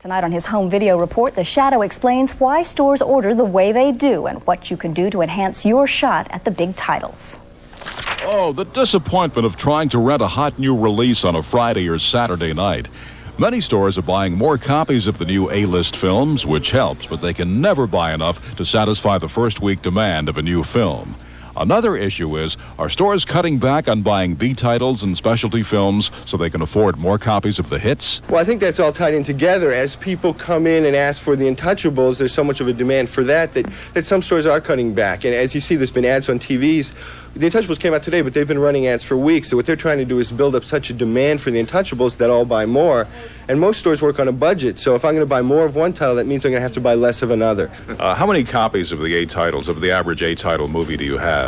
Tonight on his home video report, The Shadow explains why stores order the way they do and what you can do to enhance your shot at the big titles. Oh, the disappointment of trying to rent a hot new release on a Friday or Saturday night. Many stores are buying more copies of the new A-list films, which helps, but they can never buy enough to satisfy the first week demand of a new film. Another issue is, are stores cutting back on buying B titles and specialty films so they can afford more copies of the hits? Well, I think that's all tied in together. As people come in and ask for the Untouchables, there's so much of a demand for that some stores are cutting back. And as you see, there's been ads on TVs. The Untouchables came out today, but they've been running ads for weeks. So what they're trying to do is build up such a demand for the Untouchables that I'll buy more. And most stores work on a budget. So if I'm going to buy more of one title, that means I'm going to have to buy less of another. How many copies of the A titles, of the average A title movie, do you have?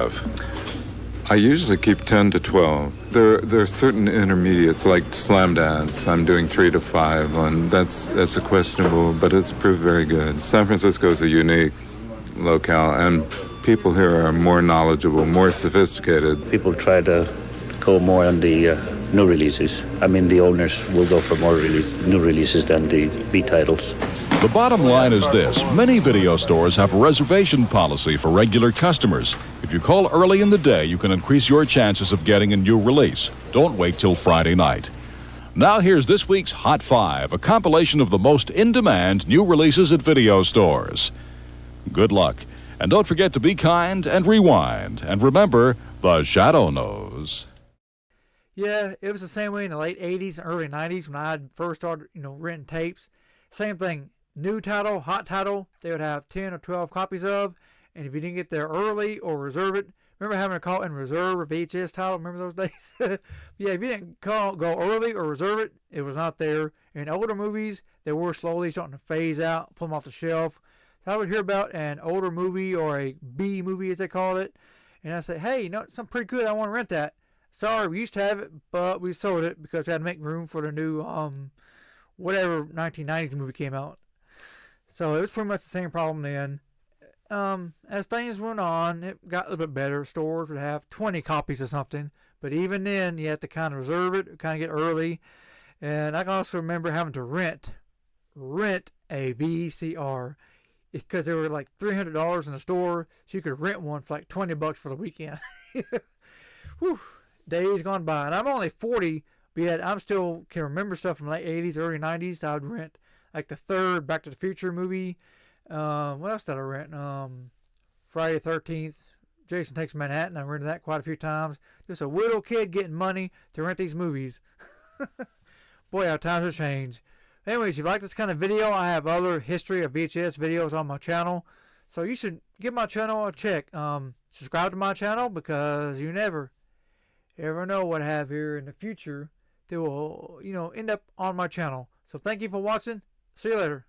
I usually keep 10 to 12. There are certain intermediates like Slam Dance. I'm doing 3 to 5, and that's a questionable, but it's proved very good. San Francisco is a unique locale, and people here are more knowledgeable, more sophisticated. People try to go more on the new releases. I mean, the owners will go for more new releases than the B titles. The bottom line is this. Many video stores have a reservation policy for regular customers. If you call early in the day, you can increase your chances of getting a new release. Don't wait till Friday night. Now here's this week's Hot 5, a compilation of the most in-demand new releases at video stores. Good luck. And don't forget to be kind and rewind. And remember, the Shadow knows. Yeah, it was the same way in the late 80s and early 90s when I had first started, renting tapes. Same thing. New title, hot title, they would have 10 or 12 copies of. And if you didn't get there early or reserve it, remember having to call and reserve a VHS title? Remember those days? Yeah, if you didn't go early or reserve it, it was not there. In older movies, they were slowly starting to phase out, pull them off the shelf. So I would hear about an older movie or a B movie, as they called it. And I say, hey, something pretty good. I want to rent that. Sorry, we used to have it, but we sold it because we had to make room for the new, whatever 1990s movie came out. So it was pretty much the same problem then. As things went on, it got a little bit better. Stores would have 20 copies of something. But even then, you had to kind of reserve it, kind of get early. And I can also remember having to rent a VCR. Because they were like $300 in the store. So you could rent one for like $20 for the weekend. Whew, days gone by. And I'm only 40, but yet I still can remember stuff from the late 80s, early 90s that I would rent. Like the third Back to the Future movie. What else did I rent? Friday the 13th. Jason Takes Manhattan. I rented that quite a few times. Just a little kid getting money to rent these movies. Boy, how times have changed. Anyways, if you like this kind of video, I have other history of VHS videos on my channel. So you should give my channel a check. Subscribe to my channel because you never, ever know what I have here in the future that will, end up on my channel. So thank you for watching. See you later.